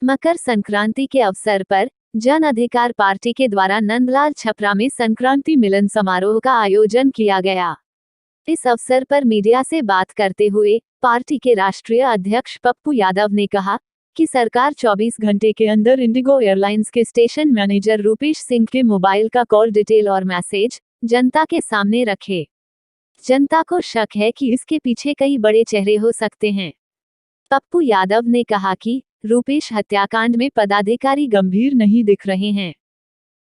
मकर संक्रांति के अवसर पर जन अधिकार पार्टी के द्वारा नंदलाल छपरा में संक्रांति मिलन समारोह का आयोजन किया गया। इस अवसर पर मीडिया से बात करते हुए पार्टी के राष्ट्रीय अध्यक्ष पप्पू यादव ने कहा कि सरकार 24 घंटे के अंदर इंडिगो एयरलाइंस के स्टेशन मैनेजर रूपेश सिंह के मोबाइल का कॉल डिटेल और मैसेज जनता के सामने रखे। जनता को शक है कि इसके पीछे कई बड़े चेहरे हो सकते हैं। पप्पू यादव ने कहा कि रूपेश हत्याकांड में पदाधिकारी गंभीर नहीं दिख रहे हैं।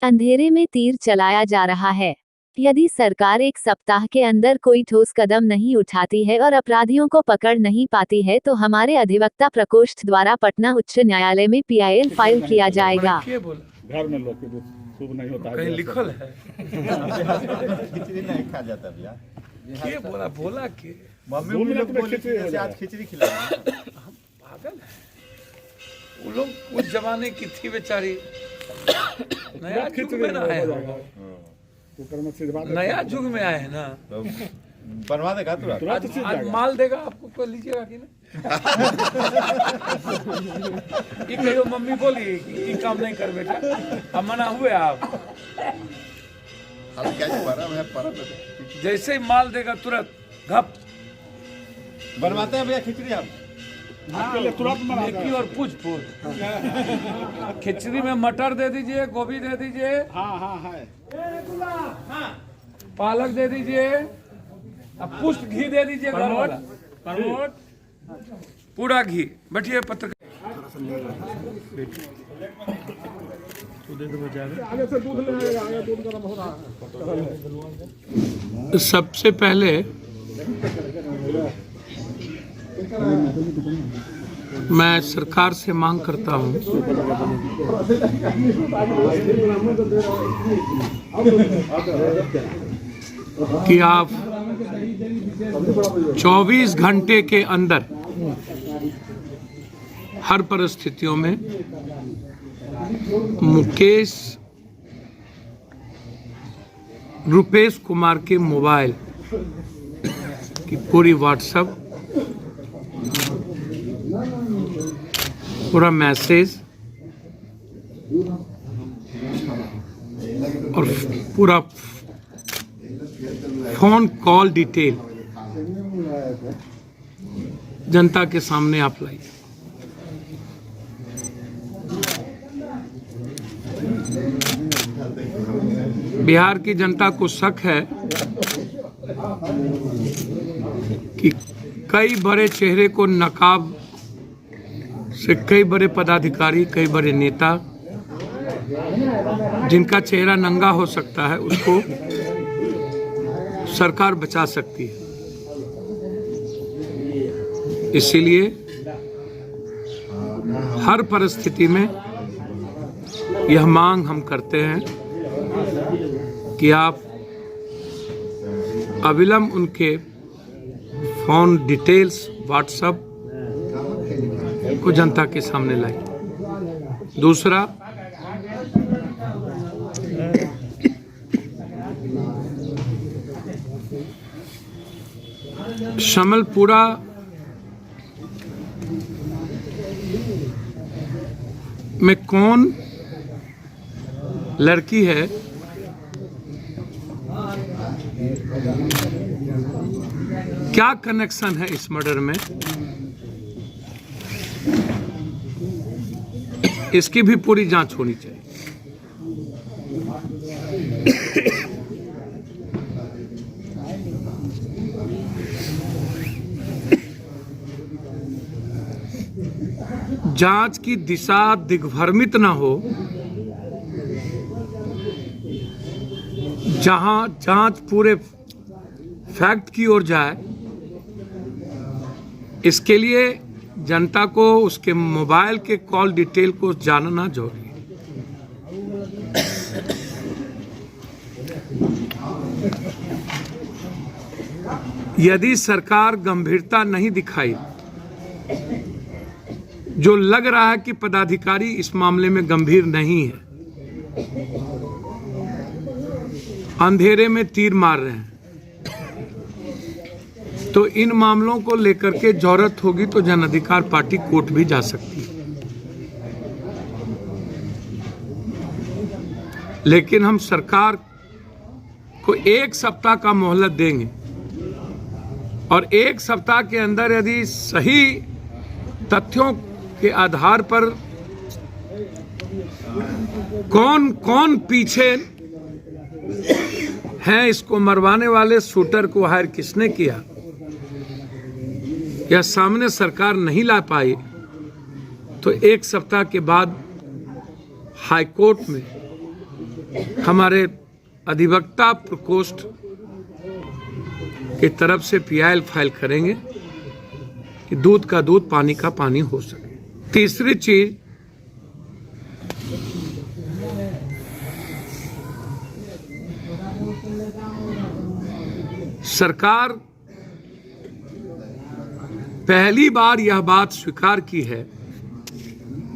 अंधेरे में तीर चलाया जा रहा है। यदि सरकार एक सप्ताह के अंदर कोई ठोस कदम नहीं उठाती है और अपराधियों को पकड़ नहीं पाती है तो हमारे अधिवक्ता प्रकोष्ठ द्वारा पटना उच्च न्यायालय में PIL फाइल किया जाएगा। घर में लोग शुभ नहीं होता कहीं लिखल है खिचड़ी नहीं खा जाता भैया। के बोला के मम्मी भी लोग बोले कि आज खिचड़ी खिलाएंगे। पागल है वो लोग। उस जमाने की थी बेचारी, नया युग में ना आए हो। नया युग में आए हैं ना, तो बनवा देगा तुरंत। आज माल देगा आपको, कोई लीजिएगा कि नहीं? ये कहियो मम्मी बोली कि ये काम नहीं कर बेटा, अब मना हुए आप। जैसे ही माल देगा तुरंत घप बनवाते हैं भैया खिचड़ी हम। मेथी और पूछ खिचड़ी में मटर दे दीजिए, गोभी दे दीजिए, पालक दे दीजिए, अब पुष्ट घी दे दीजिए, पूरा घी। बैठिए पत्रकार। सबसे पहले मैं सरकार से मांग करता हूं कि आप 24 घंटे के अंदर हर परिस्थितियों में रूपेश कुमार के मोबाइल की पूरी व्हाट्सएप, पूरा मैसेज और पूरा फोन कॉल डिटेल जनता के सामने आप लाइए। बिहार की जनता को शक है कि कई बड़े चेहरे को नकाब से कई बड़े पदाधिकारी, कई बड़े नेता जिनका चेहरा नंगा हो सकता है उसको सरकार बचा सकती है। इसीलिए हर परिस्थिति में यह मांग हम करते हैं कि आप अविलंब उनके फोन डिटेल्स, व्हाट्सएप को जनता के सामने लाइए। दूसरा, शमलपुरा में कौन लड़की है क्या कनेक्शन है इस मर्डर में, इसकी भी पूरी जांच होनी चाहिए। जांच की दिशा दिग्भ्रमित न हो, जहां जांच पूरे फैक्ट की ओर जाए, इसके लिए जनता को उसके मोबाइल के कॉल डिटेल को जानना जरूरी है। यदि सरकार गंभीरता नहीं दिखाई, जो लग रहा है कि पदाधिकारी इस मामले में गंभीर नहीं है, अंधेरे में तीर मार रहे हैं, तो इन मामलों को लेकर के जरूरत होगी तो जन अधिकार पार्टी कोर्ट भी जा सकती है। लेकिन हम सरकार को 1 सप्ताह का मोहलत देंगे और 1 सप्ताह के अंदर यदि सही तथ्यों के आधार पर कौन कौन पीछे हैं, इसको मरवाने वाले शूटर को हायर किसने किया, या सामने सरकार नहीं ला पाई, तो 1 सप्ताह के बाद हाईकोर्ट में हमारे अधिवक्ता प्रकोष्ठ की तरफ से PIL फाइल करेंगे कि दूध का दूध पानी का पानी हो सके। तीसरी चीज, सरकार पहली बार यह बात स्वीकार की है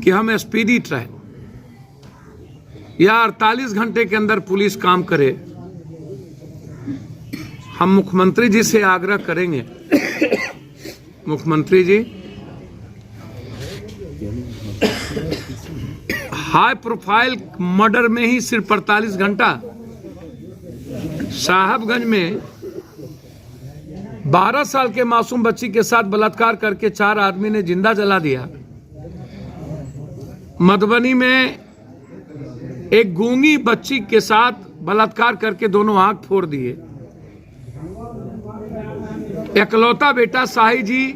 कि हम स्पीडी ट्रायल या 48 घंटे के अंदर पुलिस काम करे। हम मुख्यमंत्री जी से आग्रह करेंगे, मुख्यमंत्री जी हाई प्रोफाइल मर्डर में ही सिर्फ 48 घंटा, साहबगंज में 12 साल के मासूम बच्ची के साथ बलात्कार करके 4 आदमी ने जिंदा जला दिया। मधुबनी में एक गूंगी बच्ची के साथ बलात्कार करके दोनों आंख फोड़ दिए। एकलौता बेटा शाही जी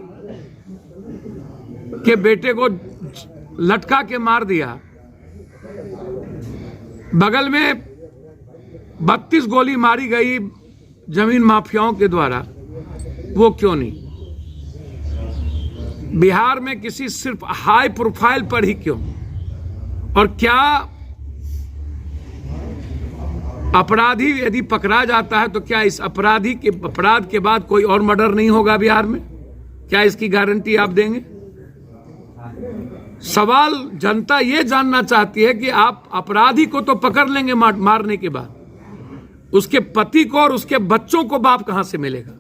के बेटे को लटका के मार दिया। बगल में 32 गोली मारी गई जमीन माफियाओं के द्वारा, वो क्यों नहीं? बिहार में किसी सिर्फ हाई प्रोफाइल पर ही क्यों? और क्या अपराधी यदि पकड़ा जाता है तो क्या इस अपराध के बाद कोई और मर्डर नहीं होगा बिहार में? क्या इसकी गारंटी आप देंगे? सवाल जनता ये जानना चाहती है कि आप अपराधी को तो पकड़ लेंगे मारने के बाद, उसके पति को और उसके बच्चों को बाप कहां से मिलेगा?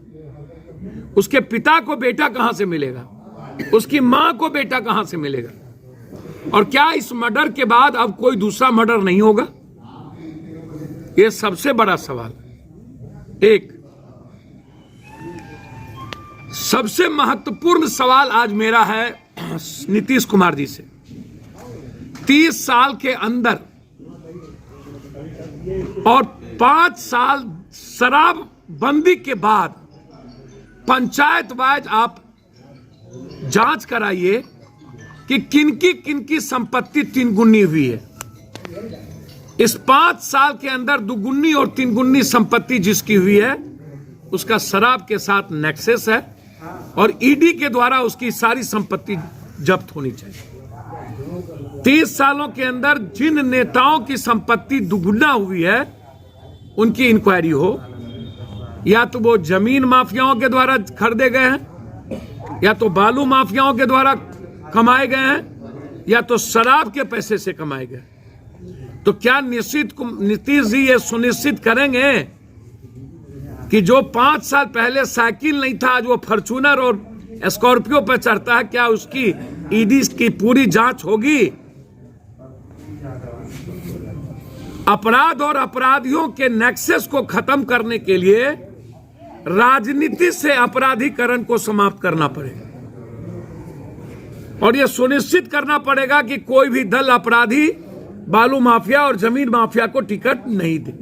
उसके पिता को बेटा कहां से मिलेगा? उसकी मां को बेटा कहां से मिलेगा? और क्या इस मर्डर के बाद अब कोई दूसरा मर्डर नहीं होगा? यह सबसे बड़ा सवाल। एक सबसे महत्वपूर्ण सवाल आज मेरा है नीतीश कुमार जी से। 30 साल के अंदर और 5 साल शराबबंदी के बाद पंचायत वाइज आप जांच कराइए कि किनकी संपत्ति 3 गुनी हुई है। इस 5 साल के अंदर 2 गुनी और 3 गुनी संपत्ति जिसकी हुई है उसका शराब के साथ नेक्सस है और ईडी के द्वारा उसकी सारी संपत्ति जब्त होनी चाहिए। 30 सालों के अंदर जिन नेताओं की संपत्ति दुगुना हुई है उनकी इंक्वायरी हो, या तो वो जमीन माफियाओं के द्वारा खरीदे गए हैं, या तो बालू माफियाओं के द्वारा कमाए गए हैं, या तो शराब के पैसे से कमाए गए। तो क्या नीतीश जी ये सुनिश्चित करेंगे कि जो 5 साल पहले साइकिल नहीं था आज वो फॉर्च्यूनर और स्कॉर्पियो पर चढ़ता है, क्या उसकी ईडी की पूरी जांच होगी? अपराध और अपराधियों के नेक्सस को खत्म करने के लिए राजनीति से अपराधीकरण को समाप्त करना पड़ेगा और यह सुनिश्चित करना पड़ेगा कि कोई भी दल अपराधी बालू माफिया और जमीन माफिया को टिकट नहीं दे।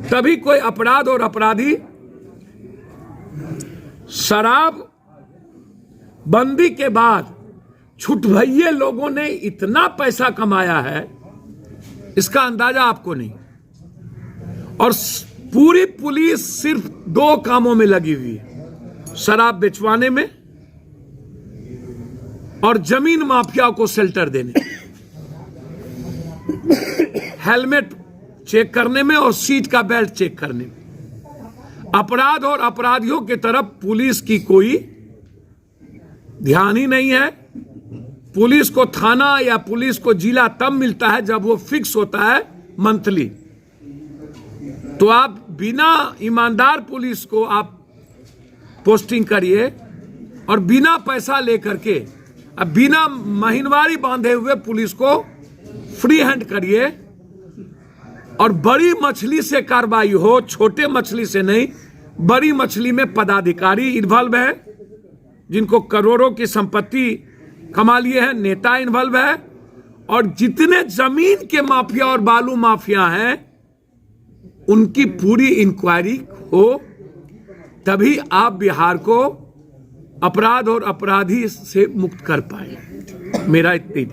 तभी कोई अपराध और अपराधी शराब बंदी के बाद छुटभइये लोगों ने इतना पैसा कमाया है इसका अंदाजा आपको नहीं। और पूरी पुलिस सिर्फ 2 कामों में लगी हुई है, शराब बेचवाने में और जमीन माफिया को शेल्टर देने, हेलमेट चेक करने में और सीट का बेल्ट चेक करने में। अपराध और अपराधियों की तरफ पुलिस की कोई ध्यान ही नहीं है। पुलिस को थाना या पुलिस को जिला तब मिलता है जब वो फिक्स होता है मंथली। तो आप बिना ईमानदार पुलिस को आप पोस्टिंग करिए और बिना पैसा लेकर के अब बिना महीनवारी बांधे हुए पुलिस को फ्री हैंड करिए और बड़ी मछली से कार्रवाई हो, छोटे मछली से नहीं। बड़ी मछली में पदाधिकारी इन्वॉल्व है, जिनको करोड़ों की संपत्ति कमा लिए हैं, नेता इन्वॉल्व है, और जितने जमीन के माफिया और बालू माफिया हैं उनकी पूरी इंक्वायरी हो, तभी आप बिहार को अपराध और अपराधी से मुक्त कर पाए। मेरा इतनी